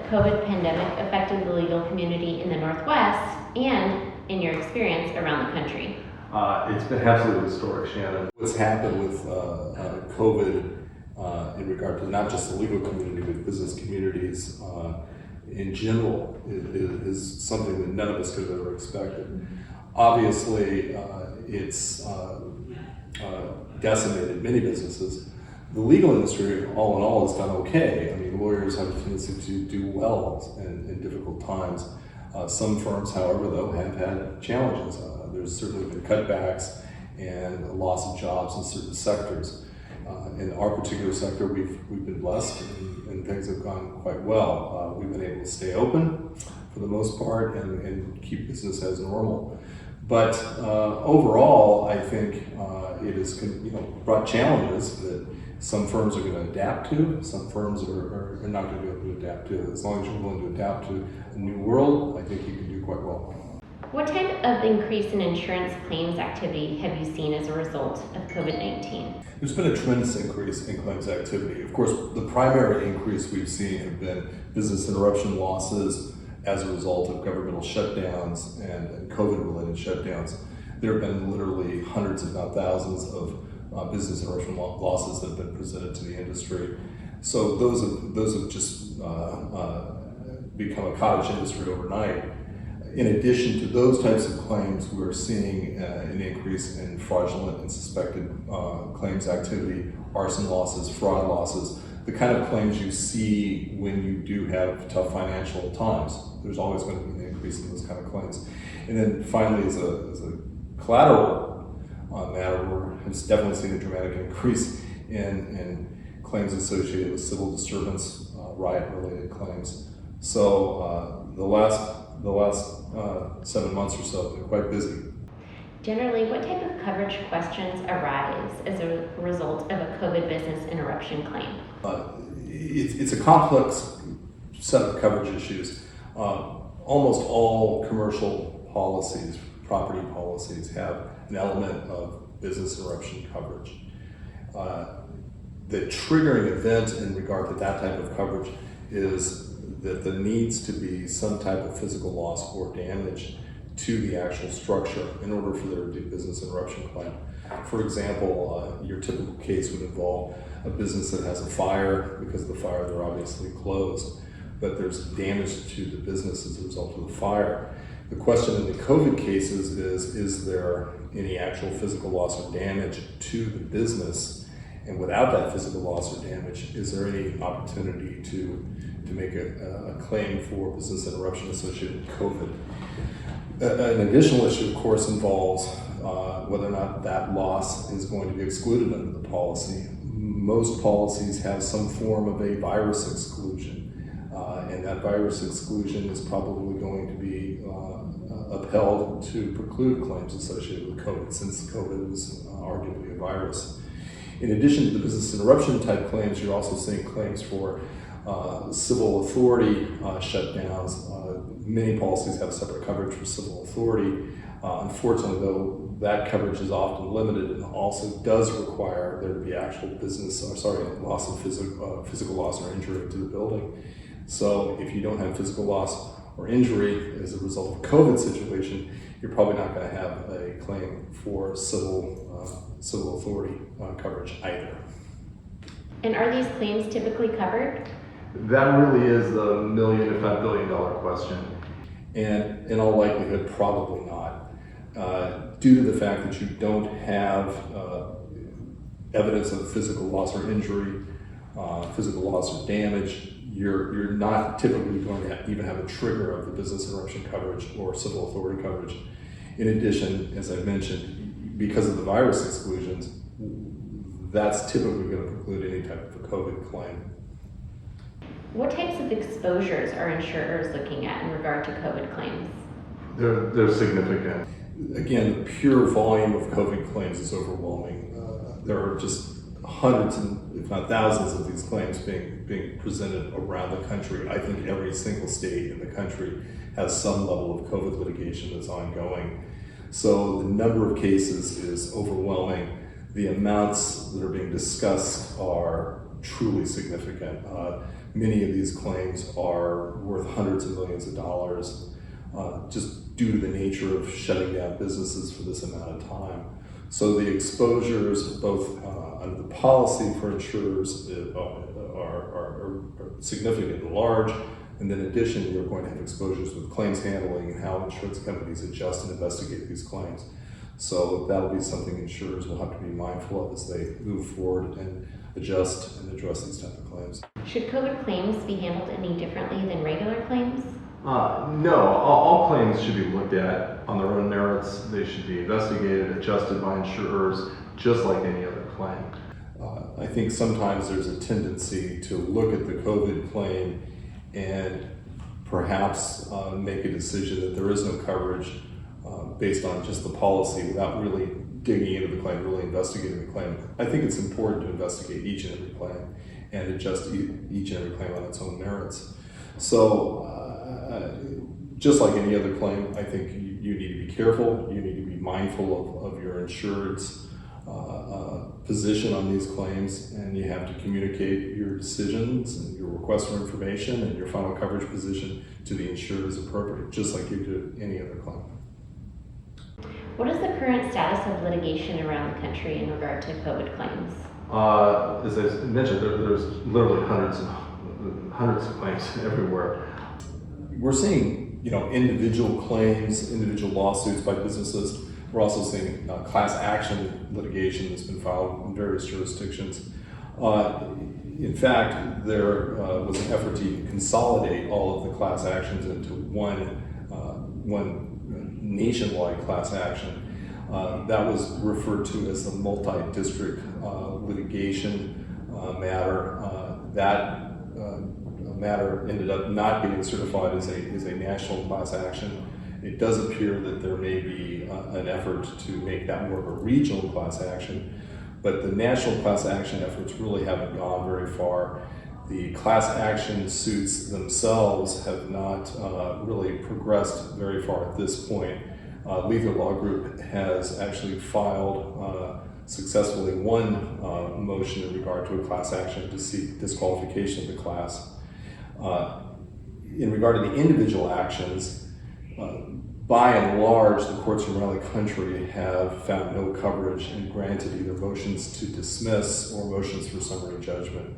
COVID pandemic affected the legal community in the Northwest and, in your experience, around the country? It's been absolutely historic, Shannon. What's happened with COVID in regard to not just the legal community, but business communities in general is something that none of us could have ever expected. Obviously, it's decimated many businesses. The legal industry, all in all, has done okay. I mean, lawyers have a tendency to do well in difficult times. Some firms, however, though, have had challenges. There's certainly been cutbacks and a loss of jobs in certain sectors. In our particular sector, we've been blessed and things have gone quite well. We've been able to stay open for the most part and keep business as normal. But overall, I think it has brought challenges that some firms are going to adapt to, some firms are not going to be able to adapt to. As long as you're willing to adapt to a new world, I think you can do quite well. What type of increase in insurance claims activity have you seen as a result of COVID-19? There's been a tremendous increase in claims activity. Of course, the primary increase we've seen have been business interruption losses as a result of governmental shutdowns and COVID-related shutdowns. There have been literally hundreds, if not thousands, of business interruption losses that have been presented to the industry. So those have just become a cottage industry overnight. In addition to those types of claims, we're seeing an increase in fraudulent and suspected claims activity, arson losses, fraud losses, the kind of claims you see when you do have tough financial times. There's always going to be an increase in those kind of claims. And then finally, as a collateral matter, we've definitely seen a dramatic increase in claims associated with civil disturbance, riot-related claims. So the last 7 months or so have been quite busy. Generally, what type of coverage questions arise as a result of a COVID business interruption claim? It's a complex set of coverage issues. Almost all commercial policies, property policies, have an element of business interruption coverage. The triggering event in regard to that type of coverage is that there needs to be some type of physical loss or damage to the actual structure in order for there to be a business interruption claim. For example, your typical case would involve a business that has a fire. Because of the fire, they're obviously closed, but there's damage to the business as a result of the fire. The question in the COVID cases is there any actual physical loss or damage to the business? And without that physical loss or damage, is there any opportunity to make a claim for business interruption associated with COVID? An additional issue, of course, involves whether or not that loss is going to be excluded under the policy. Most policies have some form of a virus exclusion, and that virus exclusion is probably going to be upheld to preclude claims associated with COVID, since COVID is arguably a virus. In addition to the business interruption type claims, you're also seeing claims for civil authority shutdowns. Many policies have separate coverage for civil authority. Unfortunately, though, that coverage is often limited and also does require there to be actual loss of physical loss or injury to the building. So if you don't have physical loss or injury as a result of a COVID situation, you're probably not going to have a claim for civil authority coverage either. And are these claims typically covered? That really is the million, if not billion-dollar question. And in all likelihood, probably not. Due to the fact that you don't have evidence of physical loss or injury, physical loss or damage, you're not typically going to even have a trigger of the business interruption coverage or civil authority coverage. In addition, as I mentioned, because of the virus exclusions, that's typically going to preclude any type of a COVID claim. What types of exposures are insurers looking at in regard to COVID claims? They're significant. Again, the pure volume of COVID claims is overwhelming. There are just hundreds, if not thousands, of these claims being presented around the country. I think every single state in the country has some level of COVID litigation that's ongoing. So the number of cases is overwhelming. The amounts that are being discussed are truly significant. many of these claims are worth hundreds of millions of dollars, just due to the nature of shutting down businesses for this amount of time. So the exposures, both under the policy for insurers, are significant and large. And then in addition, you're going to have exposures with claims handling and how insurance companies adjust and investigate these claims. So that'll be something insurers will have to be mindful of as they move forward and adjust and address these type of claims. Should COVID claims be handled any differently than regular claims? No, all claims should be looked at on their own merits. They should be investigated, adjusted by insurers, just like any other claim. I think sometimes there's a tendency to look at the COVID claim and perhaps make a decision that there is no coverage based on just the policy without really digging into the claim, really investigating the claim. I think it's important to investigate each and every claim and adjust each and every claim on its own merits. So just like any other claim, I think you need to be careful, you need to be mindful of your insured's position on these claims, and you have to communicate your decisions and your request for information and your final coverage position to the insured as appropriate, just like you do any other claim. What is the current status of litigation around the country in regard to COVID claims? As I mentioned, there's literally hundreds of claims everywhere. We're seeing, individual claims, individual lawsuits by businesses. We're also seeing class action litigation that's been filed in various jurisdictions. In fact, there was an effort to consolidate all of the class actions into one nationwide class action. That was referred to as the multi-district litigation matter. That matter ended up not being certified as a national class action. It does appear that there may be an effort to make that more of a regional class action, but the national class action efforts really haven't gone very far. The class action suits themselves have not really progressed very far at this point. Lether Law Group has actually filed successfully one motion in regard to a class action to seek disqualification of the class. In regard to the individual actions, by and large, the courts around the country have found no coverage and granted either motions to dismiss or motions for summary judgment.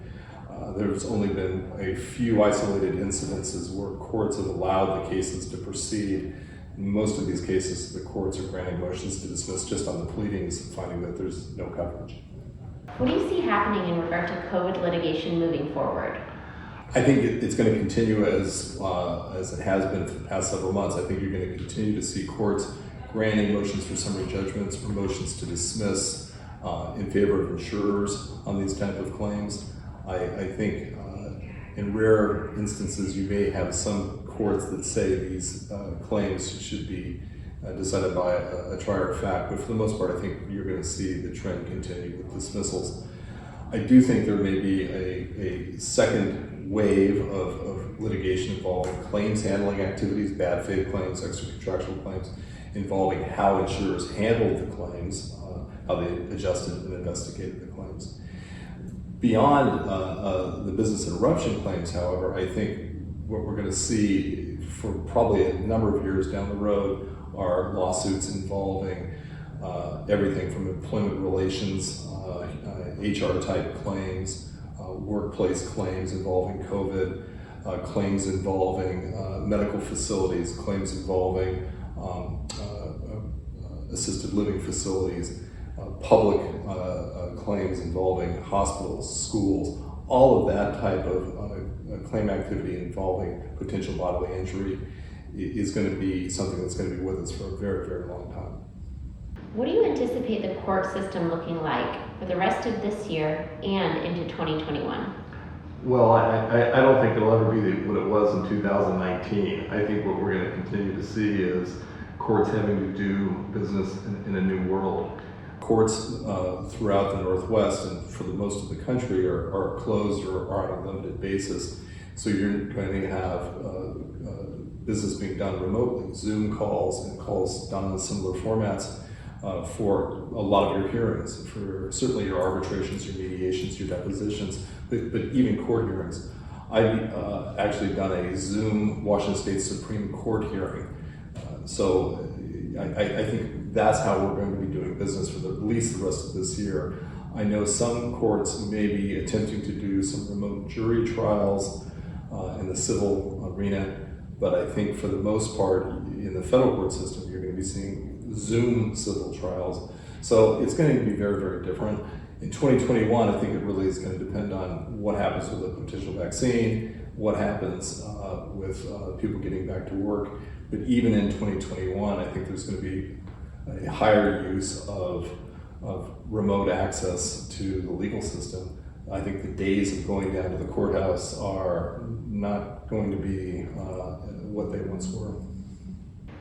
There's only been a few isolated incidences where courts have allowed the cases to proceed. In most of these cases, the courts are granting motions to dismiss just on the pleadings, finding that there's no coverage. What do you see happening in regard to COVID litigation moving forward? I think it's going to continue as it has been for the past several months. I think you're going to continue to see courts granting motions for summary judgments or motions to dismiss in favor of insurers on these type of claims. I think in rare instances you may have some courts that say these claims should be decided by a trier of fact, but for the most part I think you're going to see the trend continue with dismissals. I do think there may be a second wave of litigation involving claims handling activities, bad faith claims, extra contractual claims, involving how insurers handled the claims, how they adjusted and investigated the claims. Beyond the business interruption claims, however, I think what we're going to see for probably a number of years down the road are lawsuits involving everything from employment relations, HR type claims, workplace claims involving COVID, claims involving medical facilities, claims involving assisted living facilities, public claims involving hospitals, schools. All of that type of claim activity involving potential bodily injury is going to be something that's going to be with us for a very, very long time. What do you anticipate the court system looking like for the rest of this year and into 2021? Well, I don't think it'll ever be what it was in 2019. I think what we're going to continue to see is courts having to do business in a new world. Courts throughout the Northwest and for the most of the country are closed or are on a limited basis. So you're going to have business being done remotely, Zoom calls and calls done in similar formats for a lot of your hearings, for certainly your arbitrations, your mediations, your depositions, but even court hearings. I've actually done a Zoom Washington State Supreme Court hearing. So I think that's how we're going to be doing business for at least the rest of this year. I know some courts may be attempting to do some remote jury trials in the civil arena, but I think for the most part in the federal court system, you're going to be seeing Zoom civil trials. So it's going to be very, very different. In 2021, I think it really is going to depend on what happens with a potential vaccine, what happens with people getting back to work. But even in 2021, I think there's going to be a higher use of remote access to the legal system. I think the days of going down to the courthouse are not going to be what they once were.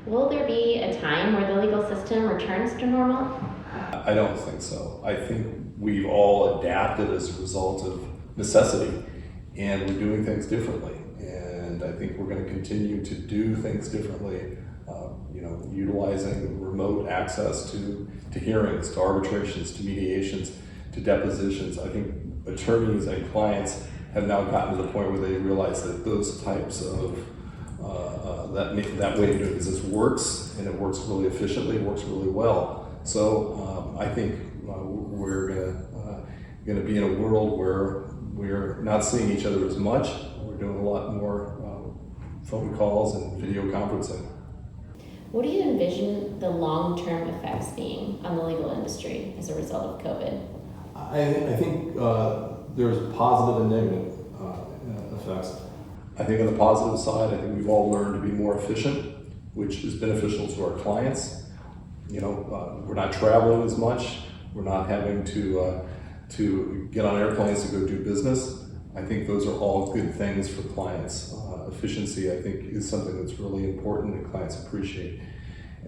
Will there be a time where the legal system returns to normal? I don't think so. I think we've all adapted as a result of necessity, and we're doing things differently. And I think we're going to continue to do things differently, utilizing remote access to hearings, to arbitrations, to mediations, to depositions. I think attorneys and clients have now gotten to the point where they realize that those types of that way of doing business works, and it works really efficiently, it works really well. So I think we're going to be in a world where we're not seeing each other as much. We're doing a lot more phone calls and video conferencing. What do you envision the long-term effects being on the legal industry as a result of COVID? I think there's positive and negative effects. I think on the positive side, I think we've all learned to be more efficient, which is beneficial to our clients. We're not traveling as much. We're not having to get on airplanes to go do business. I think those are all good things for clients. Efficiency, I think, is something that's really important and clients appreciate,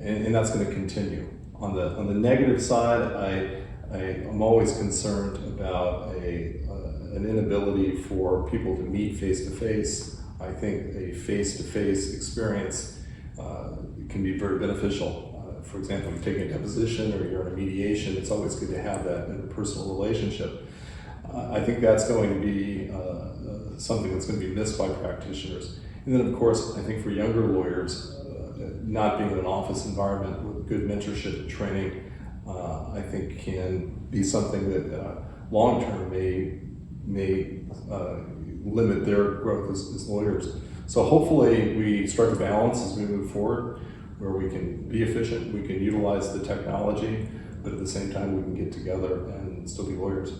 and that's going to continue. On the negative side, I'm always concerned about an inability for people to meet face to face. I think a face-to-face experience can be very beneficial. For example, if you're taking a deposition or you're in a mediation, it's always good to have that interpersonal relationship. I think that's going to be something that's going to be missed by practitioners. And then, of course, I think for younger lawyers, not being in an office environment with good mentorship and training, I think can be something that long-term may limit their growth as lawyers. So hopefully we strike a balance as we move forward, where we can be efficient, we can utilize the technology, but at the same time we can get together and still be lawyers.